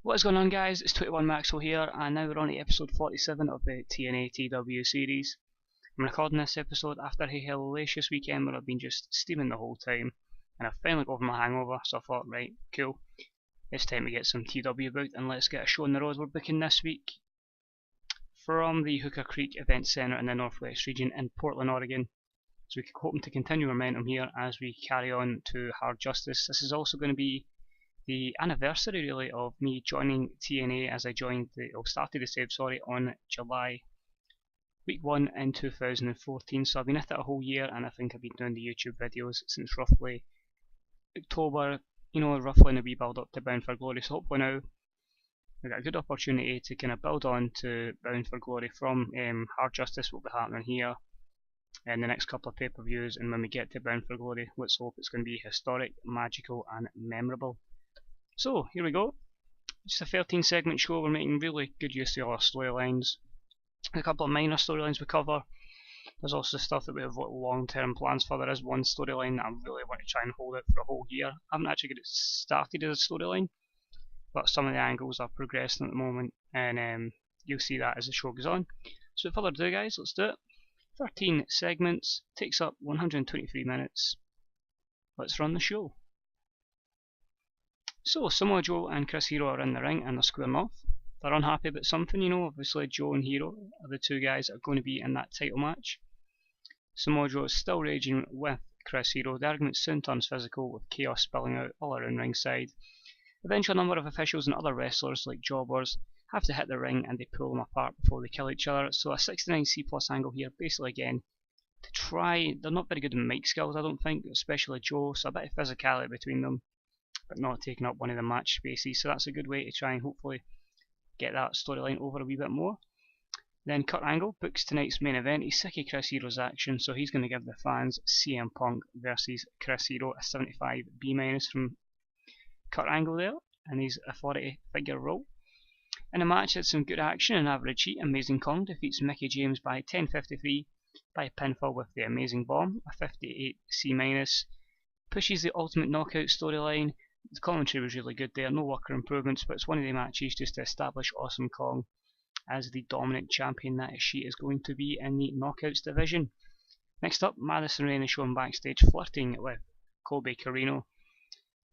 What is going on, guys? It's 21 Maxwell here, and now we're on to episode 47 of the TNA TW series. I'm recording this episode after a hellacious weekend where I've been just steaming the whole time, and I've finally got over my hangover, so I thought, right, cool, it's time to get some TW booked and let's get a show on the road. We're booking this week from the Hooker Creek Event Centre in the Northwest region in Portland, Oregon. So we're hoping to continue momentum here as we carry on to Hard Justice. This is also going to be the anniversary really of me joining TNA, as I started the save on July week 1 in 2014. So I've been at it a whole year, and I think I've been doing the YouTube videos since roughly October, roughly in a wee build up to Bound for Glory. So hopefully now we've got a good opportunity to kind of build on to Bound for Glory from Hard Justice. Will be happening here in the next couple of pay-per-views, and when we get to Bound for Glory, let's hope it's going to be historic, magical and memorable. So here we go, just a 13 segment show. We're making really good use of our storylines. A couple of minor storylines we cover. There's also stuff that we have long term plans for. There is one storyline that I really want to try and hold it for a whole year. I haven't actually got it started as a storyline, but some of the angles are progressing at the moment, and you'll see that as the show goes on. So without further ado, guys, let's do it. 13 segments, takes up 123 minutes. Let's run the show. So Samoa Joe and Chris Hero are in the ring and they're squaring off. They're unhappy about something, obviously Joe and Hero are the two guys that are going to be in that title match. Samoa Joe is still raging with Chris Hero. The argument soon turns physical, with chaos spilling out all around ringside. Eventually a number of officials and other wrestlers like jobbers have to hit the ring and they pull them apart before they kill each other. So a 69C+ angle here, basically again to try. They're not very good in mic skills, I don't think, especially Joe, so a bit of physicality between them, but not taking up one of the match spaces. So that's a good way to try and hopefully get that storyline over a wee bit more. Then Kurt Angle books tonight's main event. He's sick of Chris Hero's action, so he's going to give the fans CM Punk versus Chris Hero, a 75 B- from Kurt Angle there, and his authority figure role. In a match had some good action and average heat. Amazing Kong defeats Mickie James by 10:53 by pinfall with the Amazing Bomb, a 58 C-, pushes the Ultimate Knockout storyline. The commentary was really good there, no worker improvements, but it's one of the matches just to establish Awesome Kong as the dominant champion that she is going to be in the Knockouts division. Next up, Madison Rayne is shown backstage flirting with Colby Corino.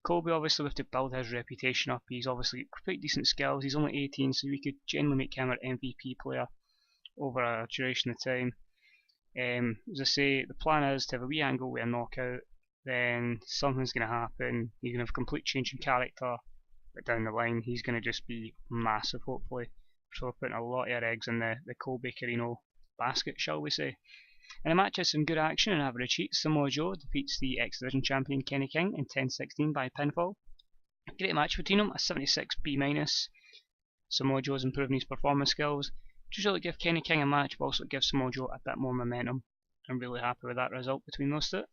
Colby obviously have to build his reputation up. He's obviously got quite decent skills. He's only 18, so we could generally make him our MVP player over a duration of time. As I say, the plan is to have a wee angle with a knockout, then something's going to happen. He's going to have a complete change in character, but down the line he's going to just be massive, hopefully. So we're putting a lot of our eggs in the Colby Corino basket, shall we say. In a match has some good action and average heat. Samoa Joe defeats the X Division champion Kenny King in 10:16 by pinfall. A great match between them, a 76 B-. Samoa Joe's improving his performance skills, which usually give Kenny King a match, but also give Samoa Joe a bit more momentum. I'm really happy with that result between those two.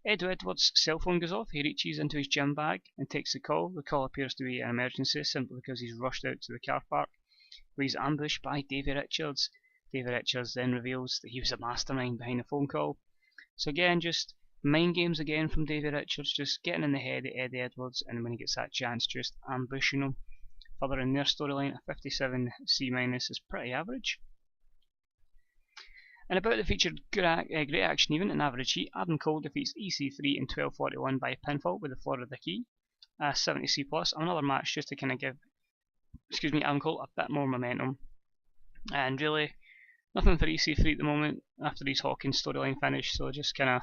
Ed Edwards' cell phone goes off. He reaches into his gym bag and takes the call. The call appears to be an emergency simply because he's rushed out to the car park, where he's ambushed by Davey Richards. Davey Richards then reveals that he was a mastermind behind the phone call. So again, just mind games again from Davey Richards, just getting in the head of Eddie Edwards, and when he gets that chance, just ambushing him. Further in their storyline, a 57 C- is pretty average. And about the featured great action even in average heat, Adam Cole defeats EC3 in 12:41 by pinfall with the Florida Key, a 70C+. Another match just to kind of give, Adam Cole a bit more momentum. And really, nothing for EC3 at the moment after his Hawkins storyline finished, so just kind of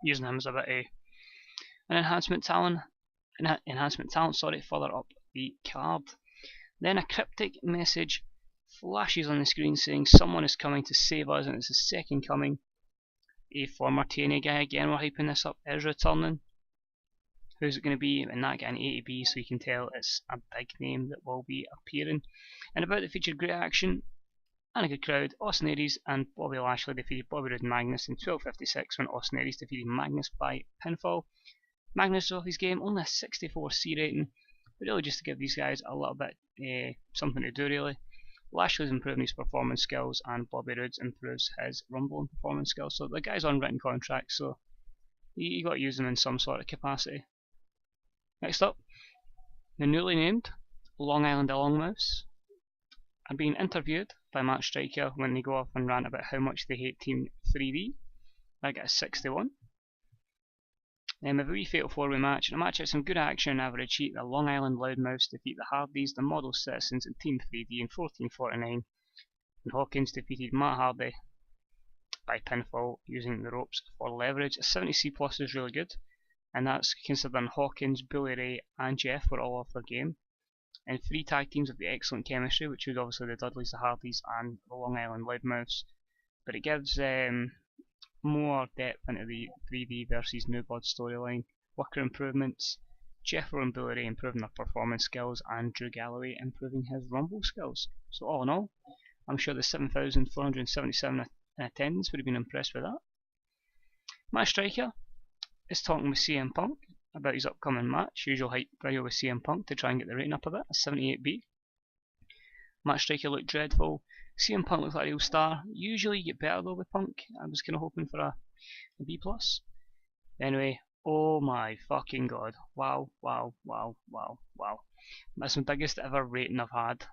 using him as a bit of an enhancement talent, further up the card. Then a cryptic message flashes on the screen saying someone is coming to save us, and it's the second coming. A former TNA guy, again we're hyping this up, is returning. Who's it going to be? And that guy in A to B, so you can tell it's a big name that will be appearing. And about the featured great action and a good crowd, Austin Aries and Bobby Lashley defeated Bobby Roode and Magnus in 12:56 when Austin Aries defeated Magnus by pinfall. Magnus off his game, only a 64 C rating, but really just to give these guys a little bit something to do really. Lashley's improving his performance skills and Bobby Roode improves his rumbling performance skills. So the guy's on written contracts, so you got to use them in some sort of capacity. Next up, the newly named Long Island Longmouths are being interviewed by Match Striker when they go off and rant about how much they hate Team 3D. I get a 61. With a wee fatal 4-way match, and a match out some good action and average heat, the Long Island Loudmouths defeat the Hardys, the Model Citizens, and Team 3D in 14:49, and Hawkins defeated Matt Hardy by pinfall using the ropes for leverage. A 70C plus is really good, and that's considering Hawkins, Bully Ray, and Jeff were all off their game. And 3 tag teams of the excellent chemistry, which was obviously the Dudleys, the Hardys, and the Long Island Loudmouths. But it gives more depth into the 3D versus New Blood storyline. Worker improvements, Jeffro and Bully Ray improving their performance skills, and Drew Galloway improving his rumble skills. So all in all, I'm sure the 7,477 in attendance would have been impressed with that. Matt Striker is talking with CM Punk about his upcoming match. Usual hype video with CM Punk to try and get the rating up a bit, a 78B. Matt Striker looked dreadful. CM Punk looked like a real star. Usually you get better though with Punk. I was kind of hoping for a B+. Anyway, oh my fucking god. Wow. That's my biggest ever rating I've had.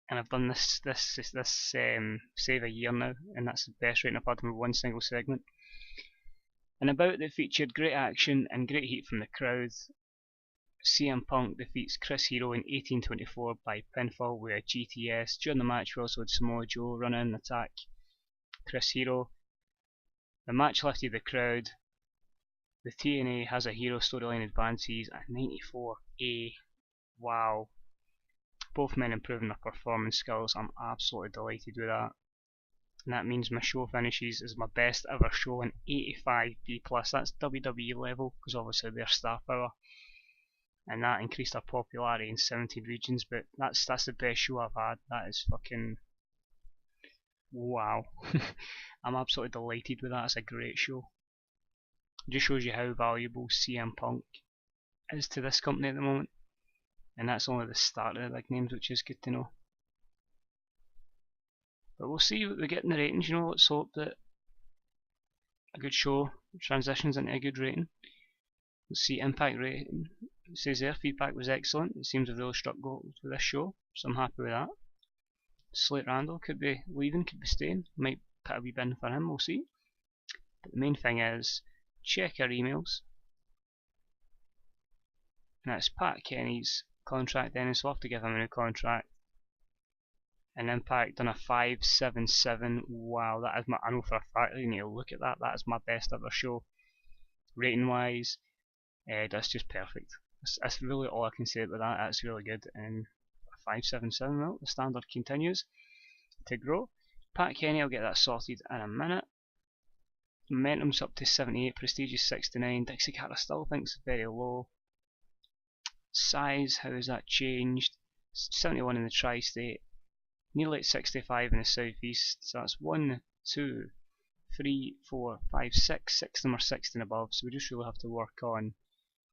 And I've done this save a year now, and that's the best rating I've had in one single segment. An bout that featured great action and great heat from the crowd. CM Punk defeats Chris Hero in 18:24 by pinfall with a GTS. During the match we also had Samoa Joe run in and attack Chris Hero. The match lifted the crowd. The TNA has a hero storyline advances at 94A. Wow. Both men improving their performance skills. I'm absolutely delighted with that. And that means my show finishes as my best ever show in 85B+. That's WWE level, because obviously they're star power. And that increased our popularity in 17 regions, but that's the best show I've had. That is fucking wow. I'm absolutely delighted with that. It's a great show. It just shows you how valuable CM Punk is to this company at the moment. And that's only the start of the big names, which is good to know. But we'll see what we get in the ratings, you know. Let's hope that a good show transitions into a good rating. Let's see Impact rating. It says their feedback was excellent. It seems they've really struck gold with this show, so I'm happy with that. Slate Randall could be leaving, could be staying. Might put a wee bin for him, we'll see. But the main thing is, check our emails. And that's Pat Kenny's contract ending, so we'll have to give him a new contract. And Impact on a 577. Wow, that is my, I know for a fact you need to look at that. That is my best ever show. Rating wise, that's just perfect. That's really all I can say about that. That's really good. And a 577, well, the standard continues to grow. Pat Kenny, I'll get that sorted in a minute. Momentum's up to 78, Prestige is 69. Dixie Carter still thinks it's very low. Size, how has that changed? 71 in the tri-state. Nearly at 65 in the southeast, so that's 1, 2, 3, 4, 5, 6. 6 of them are 60 and above, so we just really have to work on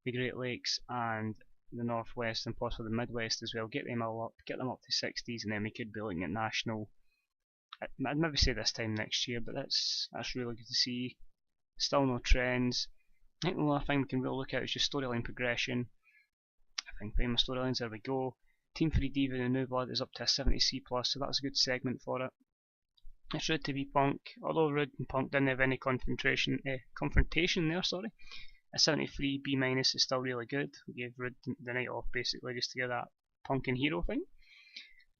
the Great Lakes and the Northwest and possibly the Midwest as well. Get them all up, get them up to 60s, and then we could be looking at national. I'd maybe say this time next year, but that's really good to see. Still no trends. I think the only thing we can really look at is just storyline progression. I think famous storylines, there we go. Team 3D with the New Blood is up to a 70C+, so that's a good segment for it. It's Rude to be Punk, although Rude and Punk didn't have any confrontation there, sorry. A 73B- is still really good. We gave Rude the night off basically just to get that Punk and Hero thing.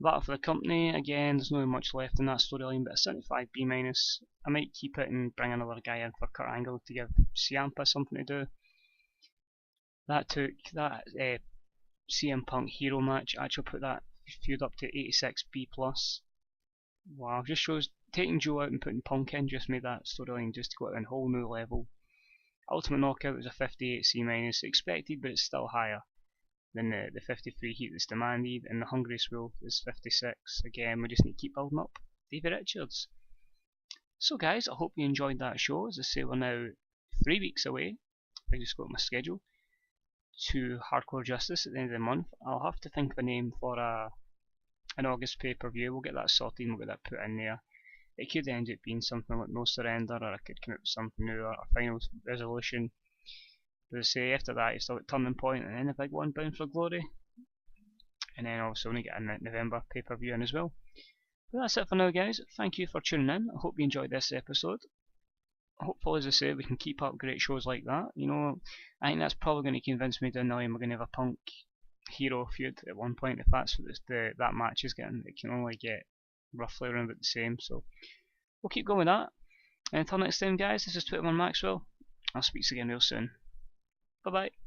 Battle for the Company, again, there's not much left in that storyline, but a 75B-. I might keep it and bring another guy in for Kurt Angle to give Ciampa something to do. That took that CM Punk Hero match, actually put that feud up to 86B+. Wow, just shows taking Joe out and putting Punk in just made that storyline just go to a whole new level. Ultimate Knockout was a 58C-, expected, but it's still higher than the 53 heat that's demanded, and the Hungriest Wolf is 56. Again, we just need to keep building up David Richards. So guys, I hope you enjoyed that show. As I say, we're now 3 weeks away, if I just go to my schedule, to Hardcore Justice at the end of the month. I'll have to think of a name for an August pay-per-view. We'll get that sorted and we'll get that put in there. It could end up being something like No Surrender, or I could come up with something new, or a Final Resolution. But as I say, after that, you still got Turning Point, and then a big one, Bound for Glory. and then also only get a November pay-per-view in as well. But that's it for now, guys. Thank you for tuning in. I hope you enjoyed this episode. Hopefully, as I say, we can keep up great shows like that. You know, I think that's probably going to convince me down the line we're going to have a Punk Hero feud at one point. If that's what that match is getting, it can only get roughly around about the same. So we'll keep going with that. And until next time, guys, this is 21 Maxwell. I'll speak to you again real soon. Bye bye.